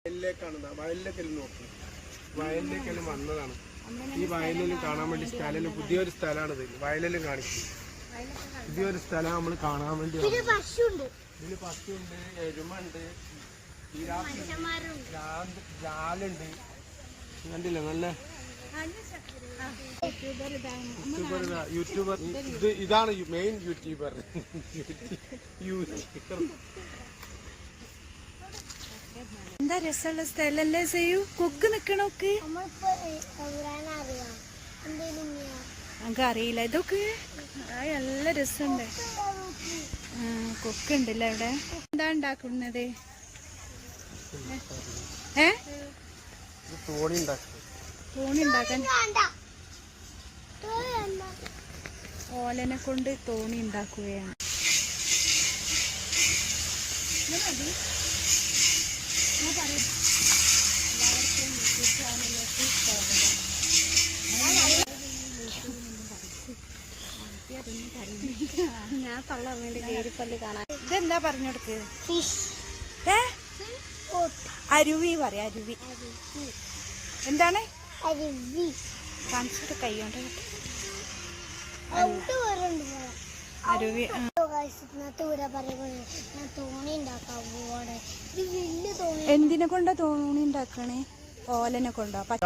വയലിലേക്കെല്ലാം നോക്കി വയലിലേക്കെല്ലാം വന്നതാണ്. ഈ വയലിലും കാണാൻ വേണ്ടി സ്ഥലം പുതിയൊരു സ്ഥലമാണിത്. വയലിലും കാണിക്കും പുതിയൊരു സ്ഥലം നമ്മൾ കാണാൻ വേണ്ടി. ഇതില് പശുണ്ട്, എരുമുണ്ട്, ജാലുണ്ട്. കണ്ടില്ല നല്ല യൂട്യൂബർ. ഇതാണ് മെയിൻ യൂട്യൂബർ. എന്താ രസമുള്ള സ്ഥലല്ലേ ചെയ്യൂ. കൊക്ക് നിക്കണോക്ക് നമുക്ക് അറിയില്ല. ഇതൊക്കെ നല്ല രസമുണ്ട്. കൊക്കുണ്ടല്ലേ അവിടെ. എന്താ ഉണ്ടാക്കുന്നത്? തോണി ഉണ്ടാക്കാൻ ഓലനെ കൊണ്ട് തോണി ഉണ്ടാക്കുകയാണ്. ഞാൻ തള്ളാൻ വേണ്ടി കേരിപ്പല്ല് കാണാൻ. ഇതെന്താ പറഞ്ഞെടുക്ക്? അരുവി പറയാ. അരുവി എന്താണ്? അരുവി കാണിച്ചിട്ട് കൈകൊണ്ട് അരുവി. എന്തിനെ കൊണ്ടാ തോണി ഉണ്ടാക്കണേ? ഓലനെ കൊണ്ടോ? പച്ച